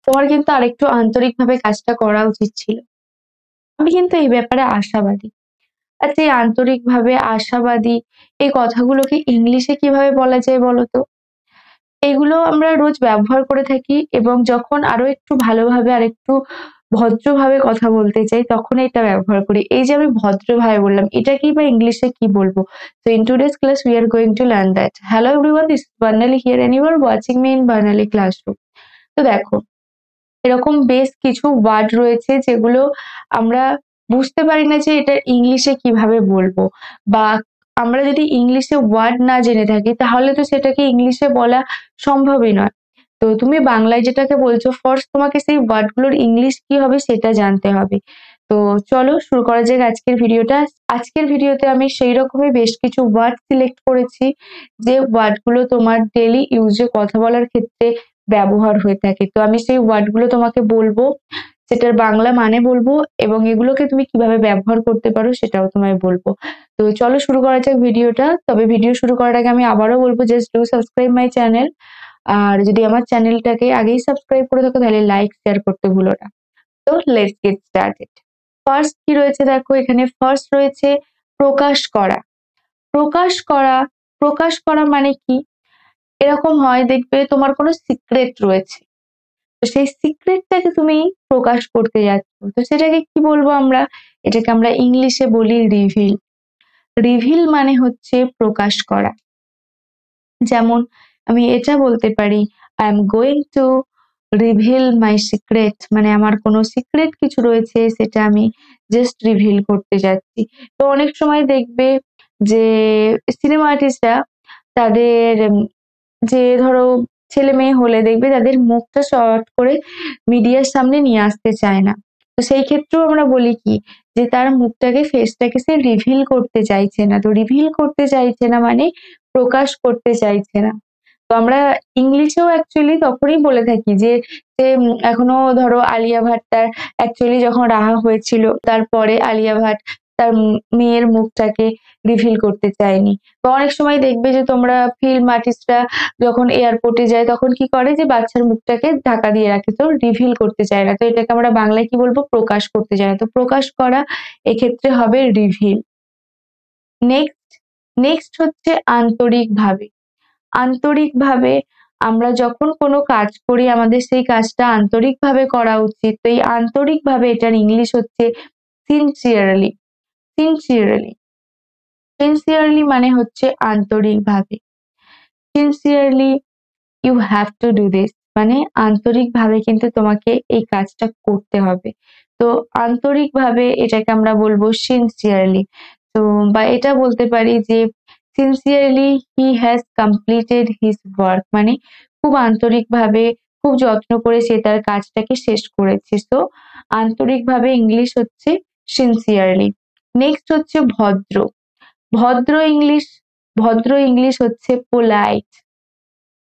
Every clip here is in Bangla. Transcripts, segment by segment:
তোমার কিন্তু আরেকটু আন্তরিকভাবে কাজটা করা উচিত ছিল। আমি কিন্তু এই ব্যাপারে আশাবাদী। আচ্ছা, এই আন্তরিকভাবে আশাবাদী এই কথাগুলোকে ইংলিশে কিভাবে বলা যায় বলো তো? এগুলো আমরা রোজ ব্যবহার করে থাকি এবং যখন আরো একটু ভালোভাবে আরেকটু ভদ্রভাবে কথা বলতে চাই তখন এটা ব্যবহার করি। এই যে আমি ভদ্রভাবে বললাম, এটাকেই বা ইংলিশে কি বলবো? So in today's class we are going to learn that. Hello everyone, this is Barnali here and you are watching me in Barnali Classroom. তো দেখো, এরকম বেশ কিছু ওয়ার্ড রয়েছে যেগুলো আমরা বুঝতে পারি না যে এটা ইংলিশে কিভাবে বলবো, বা আমরা যদি ইংলিশে ওয়ার্ড না জেনে থাকি তাহলে তো সেটাকে ইংলিশে বলা সম্ভবই নয়। তো তুমি বাংলায় যেটাকে বলছো, ফার্স্ট তোমাকে সেই ওয়ার্ড গুলোর ইংলিশ কি হবে সেটা জানতে হবে। তো চলো শুরু করা যাক আজকের ভিডিওটা। আজকের ভিডিওতে আমি সেই রকমই বেশ কিছু ওয়ার্ড সিলেক্ট করেছি যে ওয়ার্ড গুলো তোমার ডেইলি ইউজে কথা বলার ক্ষেত্রে ব্যবহার হয়ে থাকে। তো আমি সেই ওয়ার্ড গুলো তোমাকে বলবো, সেটার বাংলা মানে বলবো এবং এগুলোকে তুমি কিভাবে ব্যবহার করতে পারো সেটাও তোমায় বলবো। তো চলো শুরু করা যাক ভিডিওটা। তবে ভিডিও শুরু করার আগে আমি আবারও বলবো, just do subscribe my channel. আর যদি আমার চ্যানেলটাকে আগেই সাবস্ক্রাইব করে থাকো তাহলে লাইক শেয়ার করতে ভুলো না। তো লেটস গেট স্টার্টেড। ফার্স্ট কি রয়েছে দেখো, এখানে ফার্স্ট রয়েছে প্রকাশ করা। প্রকাশ করা, প্রকাশ করা মানে কি? এরকম হয় দেখবে তোমার কোনো সিক্রেট রয়েছে, তো সেই সিক্রেটটাকে তুমি প্রকাশ করতে যাচ্ছ, তো সেটাকে কি বলবো আমরা? এটাকে আমরা ইংলিশে বলি রিভিল। রিভিল মানে হচ্ছে প্রকাশ করা। যেমন আমি এটা বলতে পারি, I am going to reveal my secret, মানে আমার কোনো সিক্রেট কিছু রয়েছে সেটা আমি জাস্ট রিভিল করতে যাচ্ছি। তো অনেক সময় দেখবে যে সিনেমা আর্টিস্টরা তাদের যে ধরো ছেলে মেয়ে হলে দেখবে তাদের মুখটা শর্ট করে মিডিয়ার সামনে নিয়ে আসতে চায় না। তো সেই ক্ষেত্রেও আমরা বলি কি, যে তার মুখটাকে ফেসটাকে সে রিভিল করতে চাইছে না। তো রিভিল করতে চাইছে না মানে প্রকাশ করতে চাইছে না। তো আমরা ইংলিশেও অ্যাকচুয়ালি তখনই বলে থাকি যে এখনো ধরো আলিয়া ভাট তার অ্যাকচুয়ালি যখন রাহা হয়েছিল তারপরে আলিয়া ভাট তার মেয়ের মুখটাকে রিভিল করতে চায়নি। তো অনেক সময় দেখবে যে তোমরা ফিল্ম আর্টিস্টরা যখন এয়ারপোর্টে যায় তখন কি করে, যে বাচ্চার মুখটাকে ঢাকা দিয়ে রাখে, তো রিভিল করতে চায় না। তো এটাকে আমরা বাংলায় কি বলবো? প্রকাশ করতে চায় না। তো প্রকাশ করা এক্ষেত্রে হবে রিভিল। নেক্সট, নেক্সট হচ্ছে আন্তরিকভাবে। আন্তরিকভাবে আমরা যখন কোনো কাজ করি আমাদের সেই কাজটা আন্তরিকভাবে করা উচিত। তো এই আন্তরিকভাবে এটার ইংলিশ হচ্ছে সিনসিয়ারলি। সিনসিয়ারলি, সিনসিয়ারলি মানে হচ্ছে আন্তরিকভাবে। Sincerely you have to do this, মানে আন্তরিকভাবে কিন্তু তোমাকে এই কাজটা করতে হবে। তো আন্তরিকভাবে এটাকে আমরা বলবো সিনসিয়ারলি। তো বা এটা বলতে পারি যে sincerely he has completed his work, মানে খুব আন্তরিকভাবে খুব যত্ন করে সে তার কাজটাকে শেষ করেছে। তো আন্তরিকভাবে ইংলিশ হচ্ছে সিনসিয়ারলি। নেক্সট হচ্ছে ভদ্র। ভদ্র ইংলিশ, ভদ্র ইংলিশ হচ্ছে পোলাইট।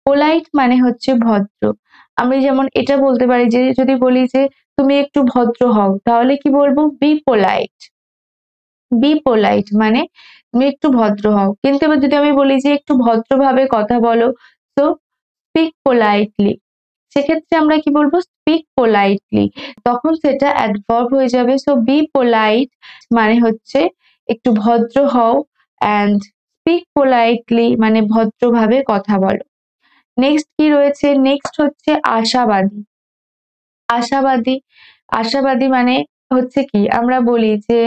পোলাইট মানে হচ্ছে ভদ্র। আমি যেমন এটা বলতে পারি যে যদি বলি যে তুমি একটু ভদ্র হও তাহলে কি বলবো? B polite. বি পোলাইট মানে তুমি একটু ভদ্র হও। কিন্তু এবার যদি আমি বলি যে একটু ভদ্রভাবে কথা বলো, তো স্পিক পোলাইটলি, সেক্ষেত্রে আমরা কি বলবো? Speak politely. তখন সেটা অ্যাডভার্ব হয়ে যাবে। সো বি পোলাইট মানে হচ্ছে একটু ভদ্র হও, অ্যান্ড স্পিক পোলাইটলি মানে ভদ্রভাবে কথা বলো। নেক্সট কি রয়েছে? নেক্সট হচ্ছে আশাবাদী। আশাবাদী, আশাবাদী মানে হচ্ছে কি, আমরা বলি যে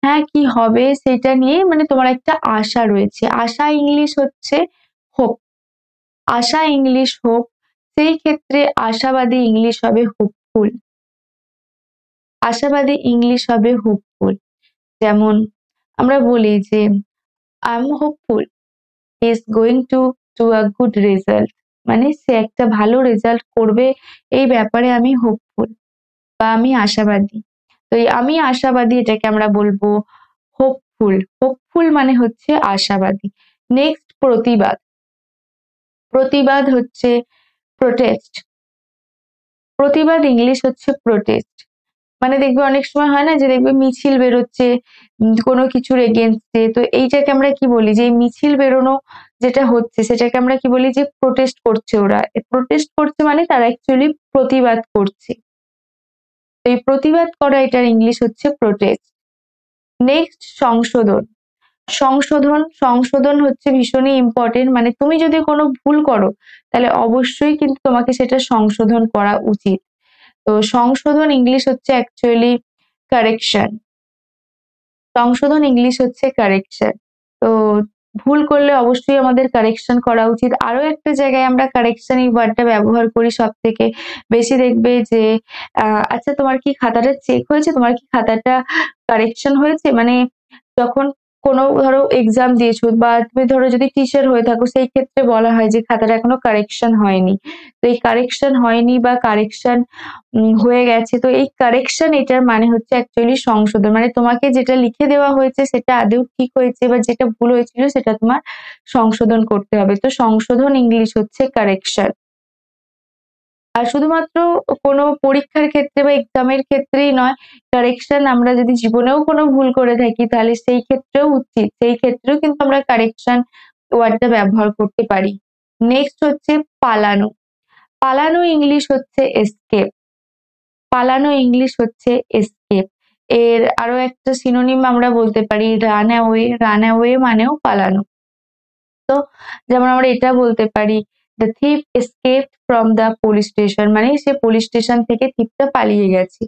হ্যাঁ কি হবে সেটা নিয়ে মানে তোমার একটা আশা রয়েছে। আশা ইংলিশ হচ্ছে হোপ। আশা ইংলিশ হোপ। সেই ক্ষেত্রে আশাবাদী ইংলিশ হবে হোপফুল। আশাবাদী ইংলিশ হবে হোপফুল। যেমন আমরা বলি যে I am hopeful he is going to do a good result, মানে সে একটা ভালো রেজাল্ট করবে এই ব্যাপারে আমি হোপফুল বা আমি আশাবাদী। তো এই আমি আশাবাদী এটাকে আমরা বলবো হোপফুল। হোপফুল মানে হচ্ছে আশাবাদী। নেক্সট প্রতিবাদ। প্রতিবাদ হচ্ছে প্রোটেস্ট। প্রতিবাদ ইংলিশ হচ্ছে প্রোটেস্ট। মানে দেখবে অনেক সময় হয় না যে দেখবে মিছিল বেরোচ্ছে কোনো কিছুর এগেইনস্টে, তো এইটাকে আমরা কি বলি যে এই মিছিল বেরোনো যেটা হচ্ছে সেটাকে আমরা কি বলি যে প্রোটেস্ট করছে ওরা। প্রোটেস্ট করছে মানে তারা অ্যাকচুয়ালি প্রতিবাদ করছে। তো এই প্রতিবাদ করা এটার ইংলিশ হচ্ছে প্রোটেস্ট। নেক্সট সংশোধন। সংশোধন হচ্ছে ভীষণই ইম্পর্টেন্ট, মানে তুমি যদি কোনো ভুল করো তাহলে অবশ্যই কিন্তু তোমাকে সেটা সংশোধন করা উচিত। তো সংশোধন ইংলিশ হচ্ছে অ্যাকচুয়ালি কারেকশন। সংশোধন ইংলিশ হচ্ছে কারেকশন। তো ভুল করলে অবশ্যই আমাদের কারেকশন করা উচিত। আরো একটা জায়গায় আমরা কারেকশন এই ওয়ার্ডটা ব্যবহার করি সবথেকে বেশি, দেখবে যে আচ্ছা তোমার কি খাতাটা চেক হয়েছে? তোমার কি খাতাটা কারেকশন হয়েছে? মানে যখন কোনো ধরো এক্সাম দিয়েছো বা তুমি ধরো যদি টিচার হয়ে থাকো সেই ক্ষেত্রে বলা হয় যে খাতাটা এখনো কারেকশন হয়নি। তো এই কারেকশন হয়নি বা কারেকশন হয়ে গেছে, তো এই কারেকশন এটার মানে হচ্ছে অ্যাকচুয়ালি সংশোধন। মানে তোমাকে যেটা লিখে দেওয়া হয়েছে সেটা আদৌ ঠিক হয়েছে বা যেটা ভুল হয়েছিল সেটা তোমার সংশোধন করতে হবে। তো সংশোধন ইংলিশ হচ্ছে কারেকশন। আর শুধুমাত্র কোনো পরীক্ষার ক্ষেত্রে বা এক্সামের ক্ষেত্রেই নয়, কারেকশন আমরা যদি জীবনেও কোনো ভুল করে থাকি তাহলে সেই ক্ষেত্রেও উচিত, সেই ক্ষেত্রেও কিন্তু আমরা কারেকশন ওয়ার্ডটা ব্যবহার করতে পারি। নেক্সট হচ্ছে পালানো। পালানো ইংলিশ হচ্ছে এসকেপ। পালানো ইংলিশ হচ্ছে এসকেপ। এর আরো একটা সিনোনিম আমরা বলতে পারি রান অ্যাওয়ে। রান অ্যাওয়ে মানেও পালানো। তো যেমন আমরা এটা বলতে পারি the thief escaped from the police station, মানে সে পুলিশ স্টেশন থেকে থিফটা পালিয়ে গেছে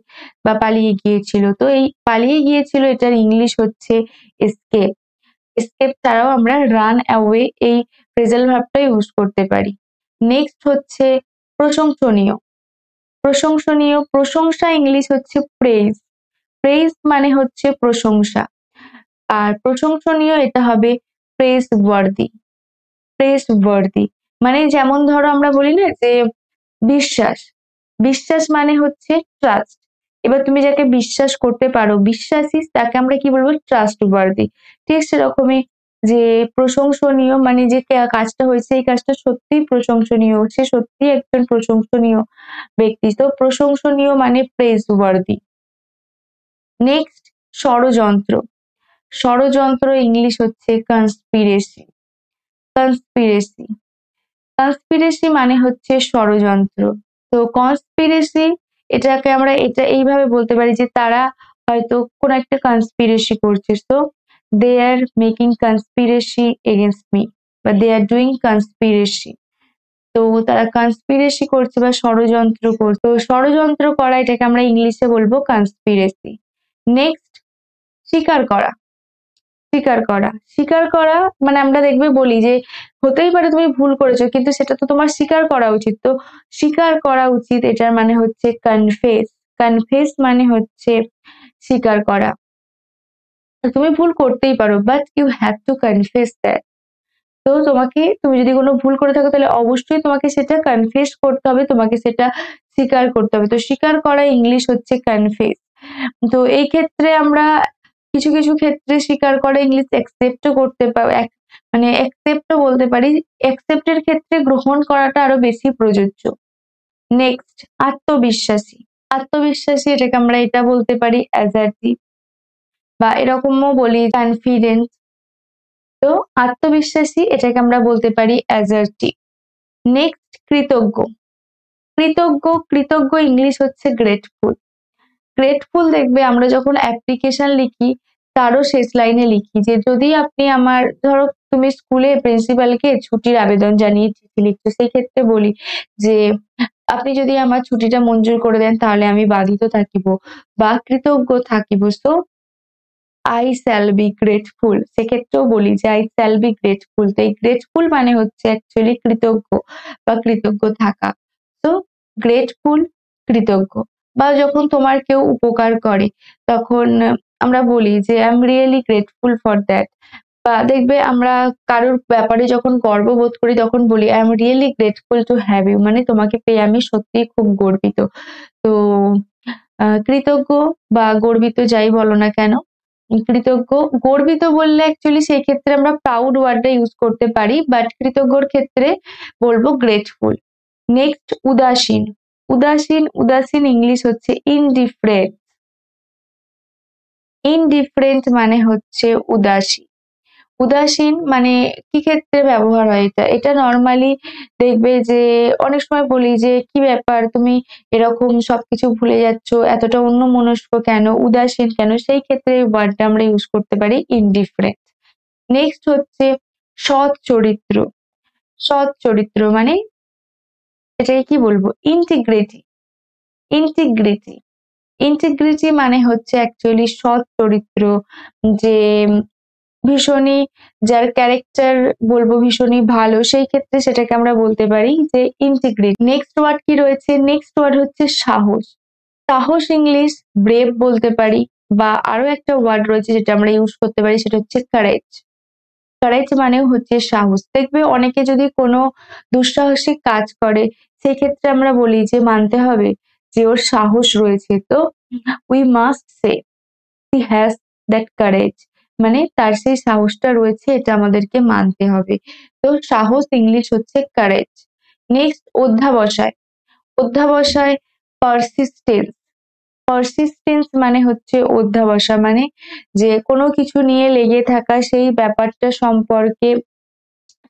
বা পালিয়ে গিয়েছিল। তো এই পালিয়ে গিয়েছিল এটার ইংলিশ হচ্ছে এসকেপ। এসকেপ ছাড়াও আমরা রান অ্যাওয়ে এই ফ্রেজাল ভার্বটা ইউজ করতে পারি। নেক্সট হচ্ছে প্রশংসনীয়। প্রশংসনীয়, প্রশংসা ইংলিশ হচ্ছে প্রেজ। প্রেজ মানে হচ্ছে প্রশংসা। আর প্রশংসনীয় এটা হবে প্রেজ ওয়ার্দি। প্রেজ ওয়ার্দি মানে যেমন ধরো আমরা বলি না যে বিশ্বাস। বিশ্বাস মানে হচ্ছে ট্রাস্ট। এবার তুমি যাকে বিশ্বাস করতে পারো, বিশ্বাসী, তাকে আমরা কি বলবো? Trust worthy. ঠিক সেরকমই যে প্রশংসনীয় মানে যে কাজটা হয়েছে এই কাজটা সত্যিই প্রশংসনীয়, সে সত্যিই একজন প্রশংসনীয় ব্যক্তি। তো প্রশংসনীয় মানে প্রেজ ওয়ার্দি। নেক্সট ষড়যন্ত্র। ষড়যন্ত্র ইংলিশ হচ্ছে কনস্পিরেসি। কনস্পিরেসি। কনস্পিরেসি মানে হচ্ছে ষড়যন্ত্র। তো কনস্পিরেসি এটাকে আমরা এটা এইভাবে বলতে পারি যে তারা হয়তো কোন একটা কনস্পিরেসি করছে। তো they are making conspiracy against me বা দে আর ডুইং কনস্পিরেসি। তো তারা কনস্পিরেসি করছে বা ষড়যন্ত্র করছে। তো ষড়যন্ত্র করা এটাকে আমরা ইংলিশে বলবো কনস্পিরেসি। নেক্সট স্বীকার করা। স্বীকার করা। স্বীকার করা মানে আমরা দেখবে বলি যে হতেই পারে তুমি ভুল করেছো কিন্তু সেটা তো তোমার স্বীকার করা উচিত। তো স্বীকার করা উচিত এটার মানে হচ্ছে কনফেস। কনফেস মানে হচ্ছে স্বীকার করা। তুমি ভুল করতেই পারো but you have to confess that. তো তুমি যদি কোনো ভুল করে থাকো তাহলে অবশ্যই তোমাকে সেটা কনফেস করতে হবে, তোমাকে সেটা স্বীকার করতে হবে। তো স্বীকার করা ইংলিশ হচ্ছে কনফেস। তো এই ক্ষেত্রে আমরা কিছু কিছু ক্ষেত্রে স্বীকার করা ইংলিশ অ্যাকসেপ্টও করতে পারি, মানে অ্যাকসেপ্টও বলতে পারি। অ্যাকসেপ্টের ক্ষেত্রে গ্রহণ করাটা আরো বেশি প্রযোজ্য। নেক্সট আত্মবিশ্বাসী। আত্মবিশ্বাসী এটাকে আমরা এটা বলতে পারি অ্যাসার্টিভ বা এরকমও বলি কনফিডেন্স। তো আত্মবিশ্বাসী এটাকে আমরা বলতে পারি অ্যাসার্টিভ। নেক্সট কৃতজ্ঞ। কৃতজ্ঞ, কৃতজ্ঞ ইংলিশ হচ্ছে গ্রেটফুল। গ্রেটফুল দেখবে আমরা যখন অ্যাপ্লিকেশন লিখি তারও শেষ লাইনে লিখি যে যদি আপনি আমার ধরো তুমি স্কুলে প্রিন্সিপালকে ছুটির আবেদন জানিয়ে চিঠি লিখছো, সেই ক্ষেত্রে বলি যে আপনি যদি আমার ছুটিটা মঞ্জুর করে দেন তাহলে আমি বাধিত থাকিব বা কৃতজ্ঞ থাকিব। So I shall be grateful, সেক্ষেত্রেও বলি যে আই শ্যাল বি গ্রেটফুল। তো এই গ্রেটফুল মানে হচ্ছে অ্যাকচুয়ালি কৃতজ্ঞ বা কৃতজ্ঞ থাকা। তো গ্রেটফুল, কৃতজ্ঞ। বা যখন তোমার কেউ উপকার করে তখন আমরা বলি যে I am really grateful for that. বা দেখবে আমরা কারোর ব্যাপারে যখন গর্ববোধ করি তখন বলি I am really grateful to have you, মানে তোমাকে পেয়ে আমি সত্যিই খুব গর্বিত। তো কৃতজ্ঞ বা গর্বিত যাই বলো না কেন, কৃতজ্ঞ। গর্বিত বললে অ্যাকচুয়ালি সেই ক্ষেত্রে আমরা প্রাউড ওয়ার্ডটা ইউজ করতে পারি, বাট কৃতজ্ঞর ক্ষেত্রে বলবো গ্রেটফুল। নেক্সট উদাসীন। উদাসীন, উদাসীন ইংলিশ হচ্ছে ইনডিফারেন্ট। ইনডিফারেন্ট মানে হচ্ছে উদাসীন। উদাসীন মানে কি ক্ষেত্রে ব্যবহার হয় এটা? এটা নরমালি দেখবে যে অনেক সময় বলি যে, "কি ব্যাপার তুমি এরকম সবকিছু ভুলে যাচ্ছ, এতটা অন্যমনস্ক কেন? উদাসীন কেন?" সেই ক্ষেত্রে এই ওয়ার্ডটা আমরা ইউজ করতে পারি indifferent। নেক্সট হচ্ছে সৎ চরিত্র। সৎ চরিত্র মানে এটাকে কি বলবো? ইন্টিগ্রিটি। ইন্টিগ্রিটি। ইন্টিগ্রিটি মানে হচ্ছে অ্যাকচুয়ালি সৎ চরিত্র, যে ভীষণই যার ক্যারেক্টার বলবো ভীষণই ভালো, সেই ক্ষেত্রে সেটাকে আমরা বলতে পারি যে ইন্টিগ্রিটি। নেক্সট ওয়ার্ড কি রয়েছে? নেক্সট ওয়ার্ড হচ্ছে সাহস। সাহস ইংলিশ ব্রেভ বলতে পারি, বা আরো একটা ওয়ার্ড রয়েছে যেটা আমরা ইউজ করতে পারি, সেটা হচ্ছে কারেজ। কারেজ মানেও হচ্ছে সাহস। দেখবে অনেকে যদি কোনো দুঃসাহসিক কাজ করে, সেক্ষেত্রে আমরা বলি যে মানতে হবে যে ওর সাহস রয়েছে। তো we must say he has that courage, মানে তার সেই সাহসটা রয়েছে, এটা আমাদেরকে মানতে হবে। তো সাহস ইংলিশ হচ্ছে কারেজ। নেক্সট অধ্যাবসায়। অধ্যাবসায় পারসিস্টেন্স। পারসিস্টেন্স মানে হচ্ছে অধ্যাবসা, মানে যে কোনো কিছু নিয়ে লেগে থাকা, সেই ব্যাপারটা সম্পর্কে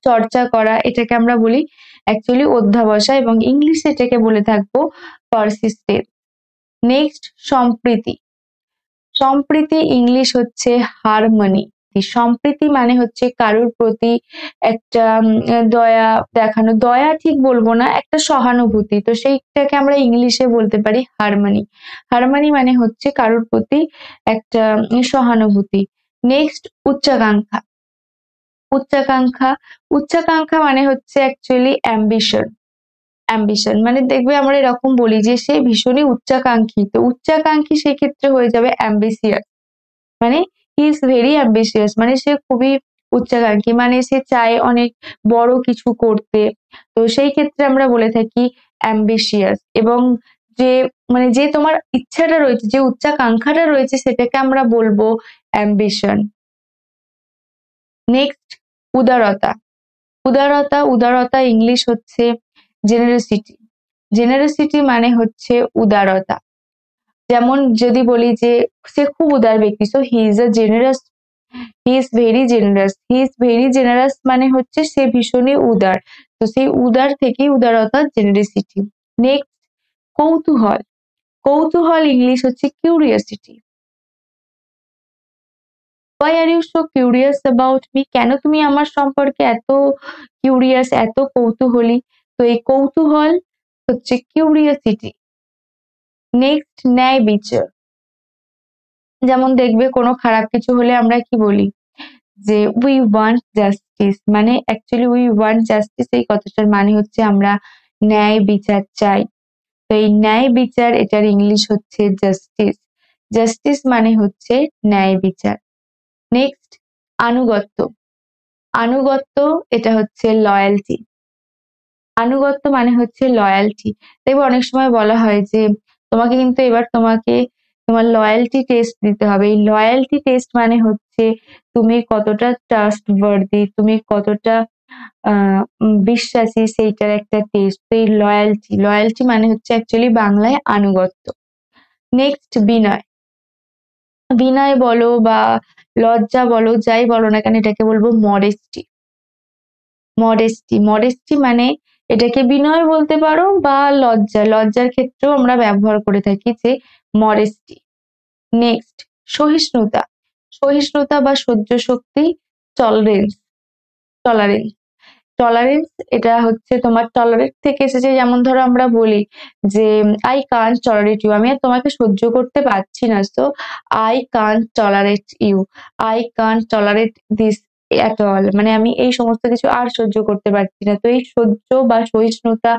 চর্চা করা, এটাকে আমরা বলি অ্যাকচুয়ালি অধ্যাবসা, এবং ইংলিশে এটাকে বলে থাকবো পারসিস্টেন্স। নেক্সট সম্প্রীতি। সম্প্রীতি ইংলিশ হচ্ছে হারমনি। সম্প্রীতি মানে হচ্ছে কারোর প্রতি একটা দয়া দেখানো, দয়া ঠিক বলবো না, একটা সহানুভূতি। তো সেইটাকে আমরা ইংলিশে বলতে পারি হারমনি। হারমনি মানে হচ্ছে কারোর প্রতি একটা সহানুভূতি। নেক্সট উচ্চাকাঙ্ক্ষা। উচ্চাকাঙ্ক্ষা। উচ্চাকাঙ্ক্ষা মানে হচ্ছে অ্যাকচুয়ালি অ্যাম্বিশন। অ্যাম্বিশন মানে দেখবে আমরা এরকম বলি যে সে ভীষণই উচ্চাকাঙ্ক্ষী, তো উচ্চাকাঙ্ক্ষী সেক্ষেত্রে হয়ে যাবে অ্যাম্বিসিয়াস। মানে হি ইজ ভেরি অ্যাম্বিশিয়াস, মানে সে খুবই উচ্চাকাঙ্ক্ষী, মানে সে চায় অনেক বড় কিছু করতে। তো সেই ক্ষেত্রে আমরা বলে থাকি অ্যাম্বিশিয়াস। এবং যে মানে যে তোমার ইচ্ছাটা রয়েছে, যে উচ্চাকাঙ্ক্ষাটা রয়েছে, সেটাকে আমরা বলবো অ্যাম্বিশন। নেক্সট উদারতা। উদারতা। উদারতা ইংলিশ হচ্ছে জেনারসিটি। জেনারসিটি মানে হচ্ছে উদারতা। যেমন যদি বলি যে সে খুব উদার ব্যক্তি, so he is a generous, he is very generous. He is very generous মানে হচ্ছে সে ভীষণই উদার। তো সেই উদার থেকেই উদারতা, জেনারসিটি। নেক্সট কৌতূহল। কৌতূহল ইংলিশ হচ্ছে curiosity. Why are you so curious about me? কেন তুমি আমার সম্পর্কে এত কিউরিয়াস, এত কৌতূহলী? তো এই কৌতূহল হচ্ছে কিউরিয়াসিটি। নেক্সট ন্যায় বিচার। যেমন দেখবে কোনো খারাপ কিছু হলে আমরা কি বলি যে উই ওয়ান্ট জাস্টিস, মানে অ্যাকচুয়ালি উই ওয়ান্ট জাস্টিস, এই কথাটার মানে হচ্ছে আমরা ন্যায় বিচার চাই। তো এই ন্যায় বিচার, এটার ইংলিশ হচ্ছে জাস্টিস। জাস্টিস মানে হচ্ছে ন্যায় বিচার। নেক্সট আনুগত্য। আনুগত্য এটা হচ্ছে লয়ালটি। আনুগত্য মানে হচ্ছে লয়ালটি। দেখবে অনেক সময় বলা হয় যে তোমাকে কিন্তু এবার তোমার লয়ালটি টেস্ট দিতে হবে। এই লয়ালটি টেস্ট মানে হচ্ছে তুমি কতটা ট্রাস্টওয়ার্দি, তুমি কতটা বিশ্বাসী, সেইটার একটা টেস্ট। তো এই লয়ালটি, লয়ালটি মানে হচ্ছে অ্যাকচুয়ালি বাংলায় আনুগত্য। নেক্সট বিনয়। বিনয় বলো বা লজ্জা বলো, যাই বলো না কেন, এটাকে বলবো মডেস্টি। মডেস্টি। মডেস্টি মানে এটাকে বিনয় বলতে পারো বা লজ্জা, লজ্জার ক্ষেত্রেও আমরা ব্যবহার করে থাকি যে মডেস্টি। নেক্সট সহিষ্ণুতা। সহিষ্ণুতা বা সহ্য শক্তি, টলারেন্স। টলারেন্স। টলারেন্স এটা হচ্ছে তোমার টলারেট থেকে এসেছে। যেমন ধরো আমরা বলি যে আই কান্ট টলারেট ইউ, আমি আর তোমাকে সহ্য করতে পারছি না, so I can't tolerate you, I can't tolerate this at all, মানে আমি এই সমস্ত কিছু আর সহ্য করতে পারছি না। তো এই সহ্য বা সহিষ্ণুতা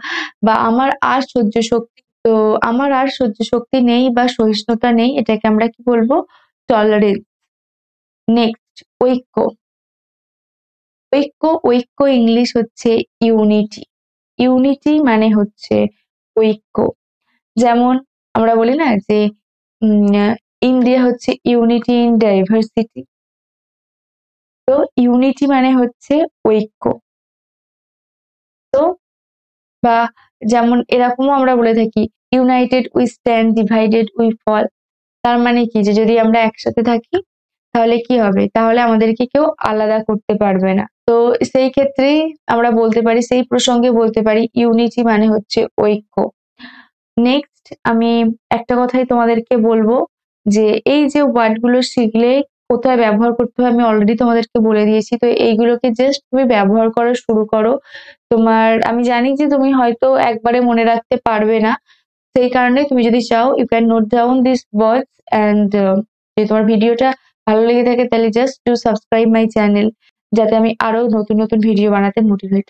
বা আমার আর সহ্য শক্তি, তো আমার আর সহ্য শক্তি নেই বা সহিষ্ণুতা নেই, এটাকে আমরা কি বলবো? টলারেন্স। নেক্সট ঐক্য। ঐক্য। ঐক্য ইংলিশ হচ্ছে ইউনিটি। ইউনিটি মানে হচ্ছে ঐক্য। যেমন আমরা বলি না যে ইন্ডিয়া হচ্ছে ইউনিটি ইন ডাইভার্সিটি। তো ইউনিটি মানে হচ্ছে ঐক্য। তো বা যেমন এরকমও আমরা বলে থাকি united we stand, divided we fall. তার মানে কি যে যদি আমরা একসাথে থাকি তাহলে কি হবে? তাহলে আমাদেরকে কেউ আলাদা করতে পারবে না। তো সেই ক্ষেত্রেই আমরা বলতে পারি, সেই প্রসঙ্গে বলতে পারি ইউনিটি মানে হচ্ছে ঐক্য। নেক্সট আমি একটা কথাই তোমাদেরকে বলবো যে এই যে ওয়ার্ড গুলো শিখলে কোথায় ব্যবহার করতে হয় আমি অলরেডি তোমাদেরকে বলে দিয়েছি। তো এইগুলোকে জাস্ট তুমি ব্যবহার করা শুরু করো। আমি জানি যে তুমি হয়তো একবারে মনে রাখতে পারবে না। সেই কারণে তুমি যদি চাও you can note down this words and যদি তোমার ভিডিওটা ভালো লেগে থাকে তাহলে just do subscribe my channel যাতে আমি আরো নতুন ভিডিও বানাতে মোটিভেট